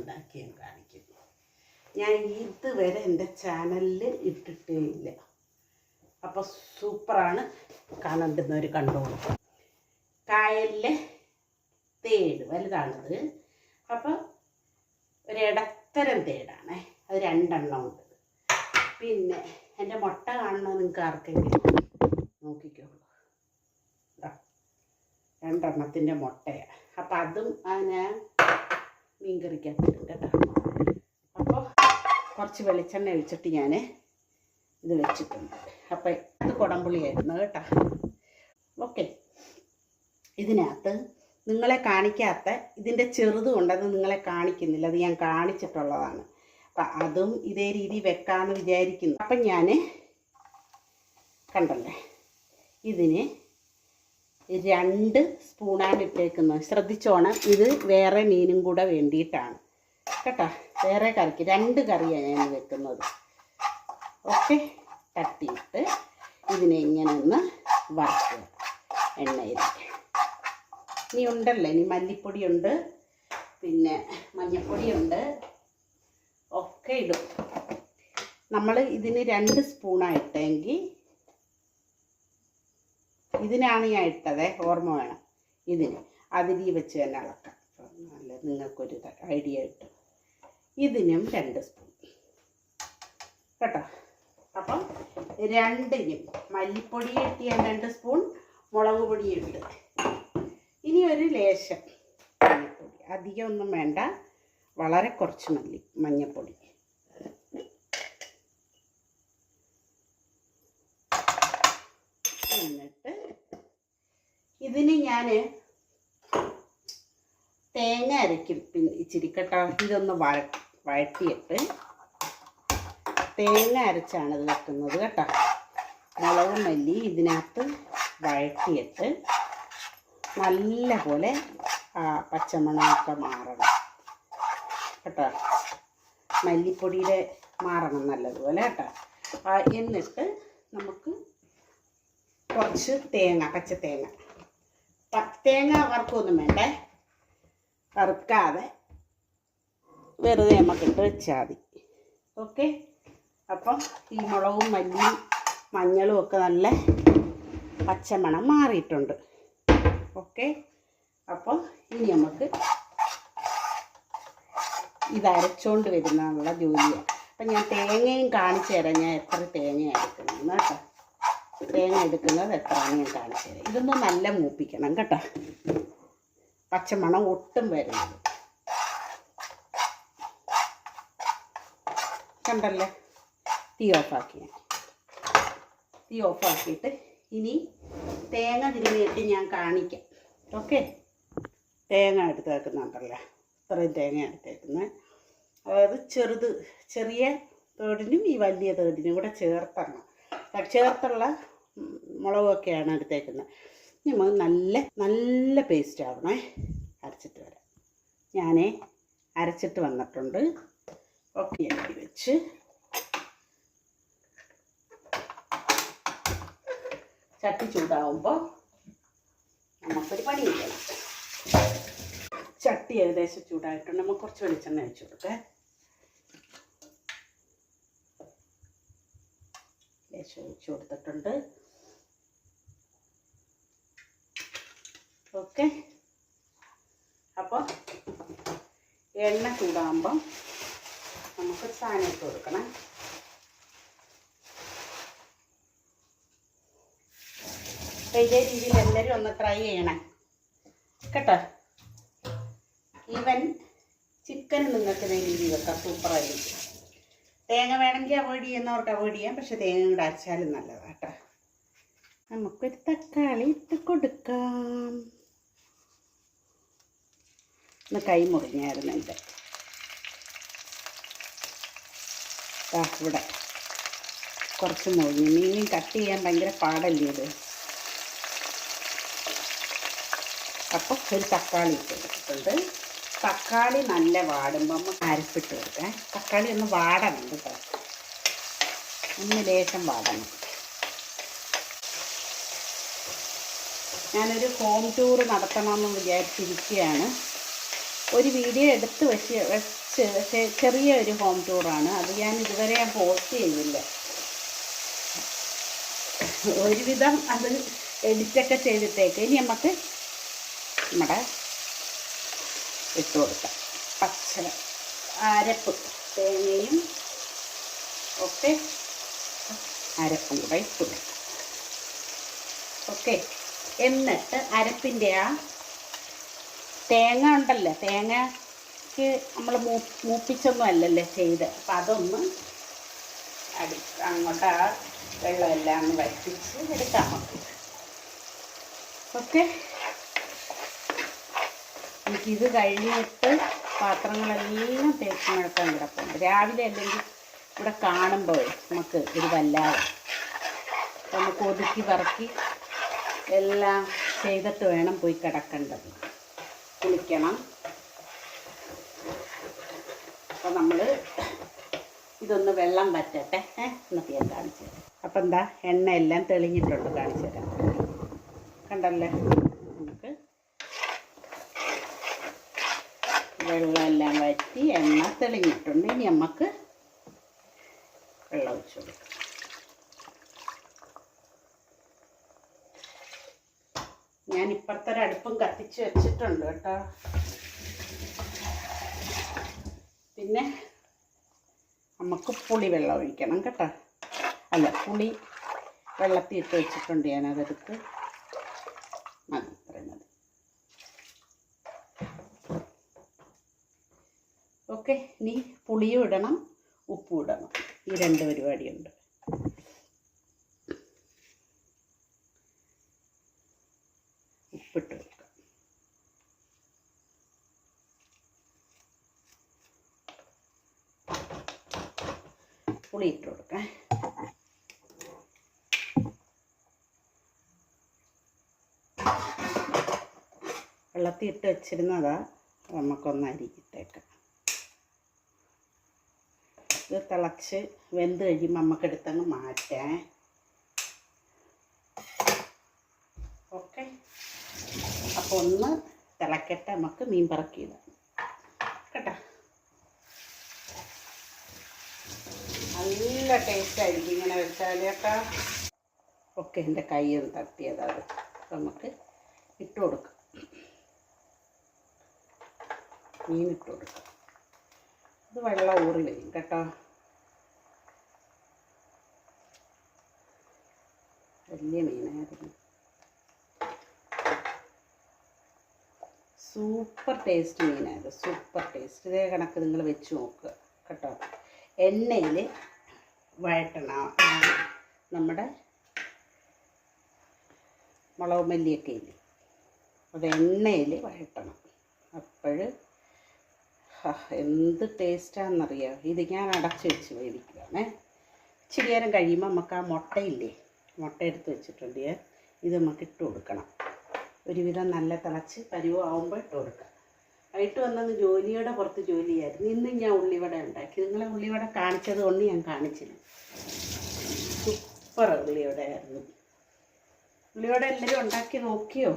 ഉണ്ടാക്കി ഞാൻ കാണിക്കും. ഞാൻ ഇതുവരെ എൻ്റെ ചാനലിൽ ഇട്ടിട്ടേ ഇല്ല. അപ്പോൾ സൂപ്പറാണ്, കാണേണ്ടുന്നവർ കണ്ടോളൂ. കായലിലെ തേട് വലുതാണത്. അപ്പോൾ ഒരു ഇടത്തരം തേടാണേ, അത് 2 എണ്ണം ഉണ്ട്. പിന്നെ എൻ്റെ മുട്ട കാണണോ നിങ്ങൾക്ക് ആർക്കെങ്കിലും? നോക്കിക്കോളൂ, 2 എണ്ണത്തിൻ്റെ മുട്ടയാണ്. അപ്പം അതും ഞാൻ മീൻകറിക്കകത്തിടും കേട്ടോ. അപ്പോൾ കുറച്ച് വെളിച്ചെണ്ണ ഒഴിച്ചിട്ട് ഞാൻ ഇത് വെച്ചിട്ടുണ്ട്. അപ്പം അത് കുടംപുളിയായിരുന്നു കേട്ടോ. ഓക്കെ, ഇതിനകത്ത് നിങ്ങളെ കാണിക്കാത്ത ഇതിൻ്റെ ചെറുത് കൊണ്ടത് നിങ്ങളെ കാണിക്കുന്നില്ല, അത് ഞാൻ കാണിച്ചിട്ടുള്ളതാണ്. അപ്പം അതും ഇതേ രീതി വെക്കാമെന്ന് വിചാരിക്കുന്നു. അപ്പം ഞാൻ കണ്ടല്ലേ, ഇതിന് 2 സ്പൂണാണ് ഇട്ടേക്കുന്നത്. ശ്രദ്ധിച്ചോണം, ഇത് വേറെ മീനും കൂടെ വേണ്ടിയിട്ടാണ് കേട്ടോ. വേറെ കറിക്ക് 2 കറിയാണ് ഞാൻ വെക്കുന്നത്. ഓക്കെ, തട്ടിയിട്ട് ഇതിനെ ഇങ്ങനെ ഒന്ന് വറുക്കുക എണ്ണയിൽ. ഇനി ഉണ്ടല്ലോ, ഇനി മല്ലിപ്പൊടിയുണ്ട്, പിന്നെ മഞ്ഞൾപ്പൊടിയുണ്ട്, ഒക്കെ ഇടും. നമ്മൾ ഇതിന് 2 സ്പൂണായിട്ടെങ്കിൽ ഇതിനാണ് ഞാൻ ഇട്ടത്, ഓർമ്മ വേണം. ഇതിന് അതിരി വെച്ച് തന്നെ അളക്കാം. നല്ല നിങ്ങൾക്കൊരു ഐഡിയ കിട്ടും. ഇതിനും 2 സ്പൂൺ കേട്ടോ. അപ്പം 2നും മല്ലിപ്പൊടി ഇട്ട് ഞാൻ 2 സ്പൂൺ, മുളക് പൊടി ഇട്ട്, ഇനി ഒരു ലേശം മഞ്ഞൾപ്പൊടി, അധികം ഒന്നും വേണ്ട, വളരെ കുറച്ച് മഞ്ഞൾപ്പൊടി. എന്നിട്ട് ഇതിന് ഞാൻ തേങ്ങ അരയ്ക്കും. പിന്നെ ഇച്ചിരി കേട്ടോ, ഇതൊന്ന് വഴറ്റിയിട്ട് തേങ്ങ അരച്ചാണ് ഇത് വെക്കുന്നത് കേട്ടോ. മുളകും മല്ലി ഇതിനകത്ത് വഴറ്റിയിട്ട് നല്ല പോലെ പച്ചമണമൊക്കെ മാറണം കേട്ടോ. മല്ലിപ്പൊടിയുടെ മാറണം നല്ലതുപോലെ കേട്ടോ. എന്നിട്ട് നമുക്ക് കുറച്ച് തേങ്ങ, പച്ചത്തേങ്ങ, തേങ്ങ വറുക്കൊന്നും വേണ്ടേ, വറുക്കാതെ വെറുതെ നമുക്കിട്ട് വെച്ചാൽ മതി. ഓക്കെ, അപ്പം ഈ മുളകും മല്ലിയും മഞ്ഞളും ഒക്കെ നല്ല പച്ചമണം മാറിയിട്ടുണ്ട്. ഓക്കെ, അപ്പം ഇനി നമുക്ക് ഇത് അരച്ചുകൊണ്ട് വരുന്നുള്ള ജോലിയാണ്. അപ്പം ഞാൻ തേങ്ങയും കാണിച്ചു തരാം, ഞാൻ എത്ര തേങ്ങയാണ് എടുക്കുന്നത് കേട്ടോ. തേങ്ങ എടുക്കുന്നത് എത്രയാണ് ഞാൻ കാണിച്ചു തരാം. ഇതൊന്നും നല്ല മൂപ്പിക്കണം കേട്ടോ, പച്ചമണം ഒട്ടും വരുന്നത് കണ്ടല്ലേ. തീ ഓഫാക്കിയിട്ട് ഇനി തേങ്ങ തിരുമിയിട്ട് ഞാൻ കാണിക്കാം. ഓക്കെ, തേങ്ങ എടുത്ത് വെക്കുന്നുണ്ടല്ലോ, ഇത്രയും തേങ്ങ എടുത്തേക്കുന്നത്. അതായത് ചെറിയ തേടിനും ഈ വലിയ തേടിനും കൂടെ ചേർത്തുള്ള മുളകൊക്കെയാണ് എടുത്തേക്കുന്നത്. നമ്മൾ നല്ല പേസ്റ്റ് ആവണേ. അരച്ചിട്ട് വരാം. ഞാൻ അരച്ചിട്ട് വന്നിട്ടുണ്ട്. ഓക്കെ, ഇളക്കി വെച്ച് ചട്ടി ചൂടാവുമ്പോൾ നമുക്കൊരു പണി ചെയ്യണം. ചട്ടി ഏകദേശം ചൂടായിട്ടുണ്ട്. നമുക്ക് കുറച്ച് വെളിച്ചെണ്ണ ഒഴിച്ചു കൊടുക്കാം. ലേശം ഒഴിച്ചു കൊടുത്തിട്ടുണ്ട്. ഓക്കെ, അപ്പോൾ എണ്ണ ചൂടാകുമ്പം നമുക്ക് സാധനം ഇട്ട് കൊടുക്കണം. ഇതേ രീതിയിൽ എല്ലാവരും ഒന്ന് ട്രൈ ചെയ്യണം കേട്ടോ. ഈവൻ ചിക്കൻ നിങ്ങൾക്ക് ഇതേ രീതിയിൽ വെക്കാം, സൂപ്പറായിരിക്കും. തേങ്ങ വേണമെങ്കിൽ അവോയ്ഡ് ചെയ്യുന്നവർക്ക് അവോയ്ഡ് ചെയ്യാം, പക്ഷെ തേങ്ങ കൂടെ അരച്ചാലും നല്ലതാണ് കേട്ടോ. നമുക്കൊരു തക്കാളി ഇട്ട് കൊടുക്കാം. ഒന്ന് കൈ മുറിഞ്ഞായിരുന്നു എൻ്റെ. ഇവിടെ കുറച്ച് മുറിഞ്ഞു. മീൻ കട്ട് ചെയ്യാൻ ഭയങ്കര പാടല്ലേ ഇത്. അപ്പോൾ ഒരു തക്കാളി ഇട്ട് കൊടുത്തിട്ടുണ്ട്. തക്കാളി നല്ല വാടുമ്പം അരപ്പിട്ട് കൊടുക്കാം. തക്കാളി ഒന്ന് വാടണം കേട്ടോ, ഒന്ന് ലേശം വാടണം. ഞാനൊരു ഹോം ടൂർ നടത്തണമെന്ന് വിചാരിച്ചിരിക്കുകയാണ്. ഒരു വീഡിയോ എടുത്ത് ചെറിയ ഒരു ഹോം ടൂറാണ്. അത് ഞാൻ ഇതുവരെ പോസ്റ്റ് ചെയ്തില്ല. ഒരുവിധം അത് എഡിറ്റൊക്കെ ചെയ്തിട്ടേക്ക്. ഇനി നമുക്ക് നമ്മുടെ ഇട്ട് കൊടുക്കാം അരപ്പ്, തേങ്ങയും ഒക്കെ അരപ്പും കൂടെ ഇട്ട് കൊടുക്കാം. ഓക്കെ, എന്നിട്ട് അരപ്പിൻ്റെ ആ തേങ്ങ ഉണ്ടല്ലോ, തേങ്ങയ്ക്ക് നമ്മൾ മൂപ്പിച്ചൊന്നും അല്ലല്ലോ ചെയ്ത്, അപ്പം അതൊന്ന് അങ്ങോട്ട് ആ വെള്ളമെല്ലാം ഒന്ന് വറ്റിച്ച് എടുക്കാൻ മതി. ഓക്കെ, എനിക്കിത് കഴിഞ്ഞിട്ട് പാത്രങ്ങളെല്ലാം തേച്ച് നടക്കാൻ കിടപ്പുണ്ട്. രാവിലെ അല്ലെങ്കിൽ ഇവിടെ കാണുമ്പോൾ നമുക്ക് ഒരു വല്ലാതെ നമുക്ക് ഒതുക്കി പറക്കി എല്ലാം ചെയ്തിട്ട് വേണം പോയി കിടക്കേണ്ടത്. കുളിക്കണം. അപ്പോൾ നമ്മൾ ഇതൊന്ന് വെള്ളം വറ്റട്ടെ. എന്നൊക്കെ ഞാൻ കാണിച്ചു തരാം. അപ്പം എന്താ, എണ്ണയെല്ലാം തെളിഞ്ഞിട്ടുണ്ട്. കാണിച്ചു തരാം. കണ്ടല്ലേ, നമുക്ക് വെള്ളമെല്ലാം വറ്റി എണ്ണ തെളിഞ്ഞിട്ടുണ്ട്. ഇനി നമുക്ക് വെള്ളം ഒഴിച്ചു കൊടുക്കാം. ഞാൻ ഇപ്പുറത്തെ ഒരു അടുപ്പും കത്തിച്ച് വെച്ചിട്ടുണ്ട് കേട്ടോ. പിന്നെ നമുക്ക് പുളി വെള്ളം ഒഴിക്കണം കേട്ടോ. അല്ല, പുളി വെള്ളത്തിൽ ഇട്ട് വെച്ചിട്ടുണ്ട് ഞാൻ. അതെടുത്ത് മതി, പറയുന്നത്. ഓക്കെ, ഇനി പുളിയും ഇടണം, ഉപ്പും ഇടണം. ഈ രണ്ട് പരിപാടിയുണ്ട്. ഉപ്പിട്ട് വെക്കാം. പുളി ഇട്ട് കൊടുക്കാം. വെള്ളത്തിൽ ഇട്ട് വെച്ചിരുന്നതാ, നമുക്കൊന്ന് അരിയിട്ടേക്കാം. ഇത് തിളച്ച് വെന്ത് കഴിയുമ്പോൾ നമുക്കെടുത്തങ്ങ് മാറ്റാം. ഓക്കെ, അപ്പോൾ ഒന്ന് തിളക്കട്ടെ, നമുക്ക് മീൻ പറക്കിയിടാം കേട്ടോ. നല്ല ടേസ്റ്റ് ആയിരിക്കും ഇങ്ങനെ വെച്ചാൽ കേട്ടോ. ഓക്കെ, എൻ്റെ കൈയൊന്ന് തട്ടിയതാണ്. നമുക്ക് ഇട്ട് കൊടുക്കാം, മീൻ ഇട്ട് കൊടുക്കാം. ഇത് വെള്ളം ഊറി വരും കേട്ടോ. വലിയ മീനായിരുന്നു. സൂപ്പർ ടേസ്റ്റ് മീനായത്, സൂപ്പർ ടേസ്റ്റ്. ഇതേ കണക്ക് നിങ്ങൾ വെച്ച് നോക്കുക കേട്ടോ. എണ്ണയിൽ വഴറ്റണം. നമ്മുടെ മുളക് മല്ലിയൊക്കെ ഇല്ലേ, അത് എണ്ണയിൽ വഴറ്റണം. അപ്പോൾ എന്ത് ടേസ്റ്റാണെന്നറിയാം. ഇത് ഞാൻ അടച്ച് വെച്ച് വേവിക്കുകയാണേ. ഇച്ചിരി നേരം കഴിയുമ്പോൾ നമുക്ക് ആ മുട്ടയില്ലേ, മുട്ട എടുത്ത് വെച്ചിട്ടുണ്ട്. ഇത് നമുക്ക് ഇട്ട് കൊടുക്കണം. ഒരുവിധം നല്ല തിളച്ച് പരുവാകുമ്പോൾ ഇട്ട് കൊടുക്കാം. വൈകിട്ട് വന്നത് ജോലിയുടെ പുറത്ത് ജോലിയായിരുന്നു. ഇന്നും ഞാൻ ഉള്ളിവട ഉണ്ടാക്കി. നിങ്ങളെ ഉള്ളിവട കാണിച്ചത് കൊണ്ട് ഞാൻ കാണിച്ചില്ല. സൂപ്പർ ഉള്ളിവടയായിരുന്നു. ഉള്ളിവട എല്ലാവരും ഉണ്ടാക്കി നോക്കിയോ?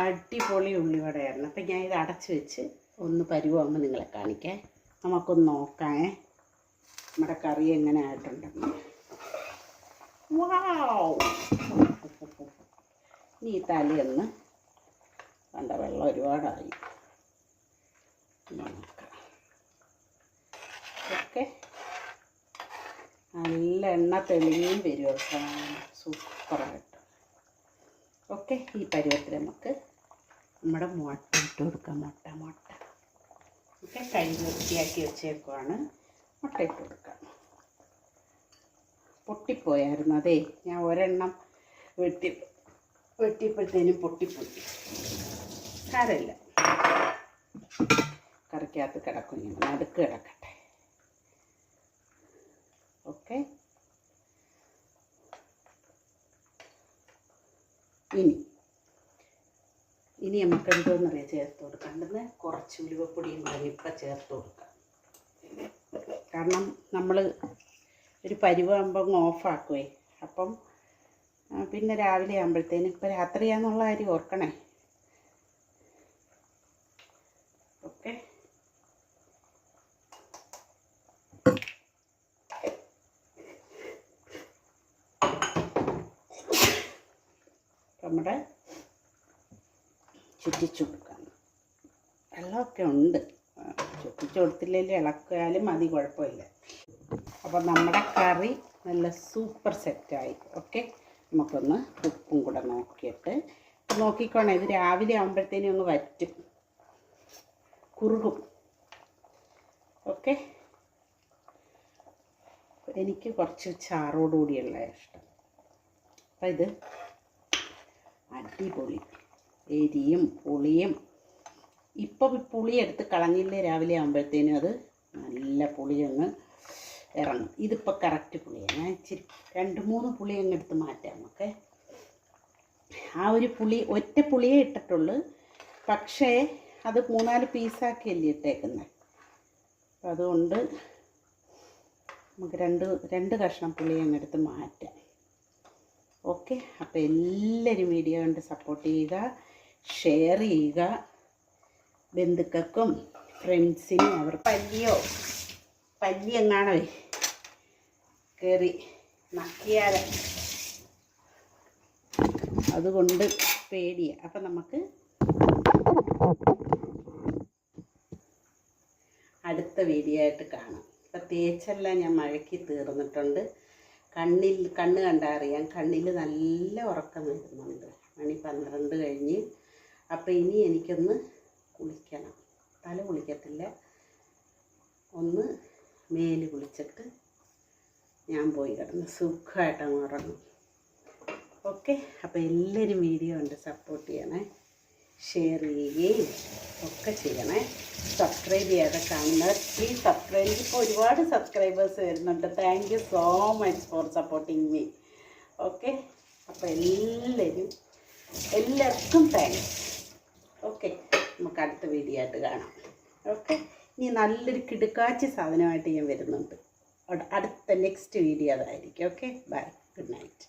അടിപൊളി ഉള്ളിവടയായിരുന്നു. അപ്പം ഞാൻ ഇത് അടച്ച് വെച്ച് ഒന്ന് പരുവാകുമ്പോൾ നിങ്ങളെ കാണിക്കാം. നമുക്കൊന്ന് നോക്കാം നമ്മുടെ കറി എങ്ങനെ ആയിട്ടുണ്ടെന്ന്. വാവ്, ഈ തലയൊന്ന് കണ്ട, വെള്ളം ഒരുപാടായി. നോക്കാം. ഓക്കെ, നല്ല എണ്ണ തെളിയും വരും. സൂപ്പറായിട്ട്. ഓക്കെ, ഈ പരുവത്തിൽ നമുക്ക് നമ്മുടെ മുട്ട ഇട്ട് കൊടുക്കാം. മുട്ട ഓക്കെ, കഴുകി വൃത്തിയാക്കി വെച്ചേക്കുവാണ്. മുട്ട ഇട്ട് കൊടുക്കാം. പൊട്ടിപ്പോയായിരുന്നു. അതേ, ഞാൻ ഒരെണ്ണം വെട്ടിയപ്പോഴത്തേനും പൊട്ടിപ്പോയി. സാരമില്ല, കറിക്കകത്ത് കിടക്കും. ഇങ്ങനെ നടുക്ക് കിടക്കട്ടെ. ഓക്കെ, ഇനി നമുക്ക് എന്തോന്നറിയാം ചേർത്ത് കൊടുക്കേണ്ടത്. കുറച്ച് ഉലുവപ്പൊടിയും കൂടി ഇപ്പം ചേർത്ത് കൊടുക്കാം. കാരണം നമ്മൾ ഒരു പരുവാകുമ്പം ഓഫാക്കുവേ. അപ്പം പിന്നെ രാവിലെ ആകുമ്പോഴത്തേനും, ഇപ്പം രാത്രിയാന്നുള്ള കാര്യം ഓർക്കണേ. നമ്മുടെ ചുറ്റിച്ചു കൊടുക്കാം. വെള്ളമൊക്കെ ഉണ്ട്, ചുറ്റിച്ചു കൊടുത്തില്ലെങ്കിൽ ഇളക്കിയാലും മതി, കുഴപ്പമില്ല. അപ്പോൾ നമ്മുടെ കറി നല്ല സൂപ്പർ സെറ്റായി. ഓക്കെ, നമുക്കൊന്ന് ഉപ്പും കൂടെ നോക്കിയിട്ട് നോക്കിക്കോണേ. ഇത് രാവിലെ ആകുമ്പോഴത്തേനും ഒന്ന് വറ്റും, കുറുകും. ഓക്കെ, എനിക്ക് കുറച്ച് ചാറോടുകൂടിയുള്ള ഇഷ്ടം. അപ്പം ഇത് അടിപൊളി എരിയും പുളിയും. ഇപ്പം പുളി എടുത്ത് കളഞ്ഞില്ലേ രാവിലെ ആകുമ്പോഴത്തേനും അത് നല്ല പുളി അങ്ങ് ഇറങ്ങും. ഇതിപ്പോൾ കറക്റ്റ് പുളിയാണ്. ഞാൻ ഇച്ചിരി 2-3 പുളി അങ്ങ് എടുത്ത് മാറ്റാം നമുക്ക്. ആ ഒരു പുളി ഒറ്റ പുളിയേ ഇട്ടിട്ടുള്ളൂ, പക്ഷേ അത് 3-4 പീസാക്കിയല്ലേ ഇട്ടേക്കുന്നത്. അതുകൊണ്ട് നമുക്ക് രണ്ട് കഷ്ണം പുളി അങ്ങ് എടുത്ത് മാറ്റാം. ഓക്കെ, അപ്പോൾ എല്ലാവരും വീഡിയോ കണ്ട് സപ്പോർട്ട് ചെയ്യുക, ഷെയർ ചെയ്യുക. ബന്ധുക്കൾക്കും ഫ്രണ്ട്സിനും അവർ പല്ലി എങ്ങാണോ കയറി നക്കിയാൽ അതുകൊണ്ട് പേടിയാണ്. അപ്പം നമുക്ക് അടുത്ത വീഡിയോ ആയിട്ട് കാണാം. ഇപ്പം തേച്ചെല്ലാം ഞാൻ മഴയ്ക്ക് തീർന്നിട്ടുണ്ട്. കണ്ണ് കണ്ടാൽ അറിയാം, കണ്ണിൽ നല്ല ഉറക്കം വരുന്നുണ്ട്. മണി 12 കഴിഞ്ഞ്. അപ്പം ഇനി എനിക്കൊന്ന് കുളിക്കണം. തല കുളിക്കത്തില്ല, ഒന്ന് മേല് കുളിച്ചിട്ട് ഞാൻ പോയി കിടന്ന് സുഖമായിട്ടങ്ങ് ഉറങ്ങും. ഓക്കെ, അപ്പോൾ എല്ലാവരും വീഡിയോ കണ്ട് സപ്പോർട്ട് ചെയ്യണേ, ഷെയർ ചെയ്യുകയും ഒക്കെ ചെയ്യണേ. സബ്സ്ക്രൈബ് ചെയ്യാതെ കാണുന്നവർ പ്ലീസ് സബ്സ്ക്രൈബ്. ഇപ്പോൾ ഒരുപാട് സബ്സ്ക്രൈബേഴ്സ് വരുന്നുണ്ട്. Thank you so much for supporting me. Okay, അപ്പോൾ എല്ലാവർക്കും താങ്ക്സ്. ഓക്കെ, നമുക്ക് അടുത്ത വീഡിയോ ആയിട്ട് കാണാം. ഓക്കെ, ഇനി നല്ലൊരു കിടുക്കാച്ചി സാധനമായിട്ട് ഞാൻ വരുന്നുണ്ട്. അടുത്ത നെക്സ്റ്റ് വീഡിയോ അതായിരിക്കും. Okay, bye, good night.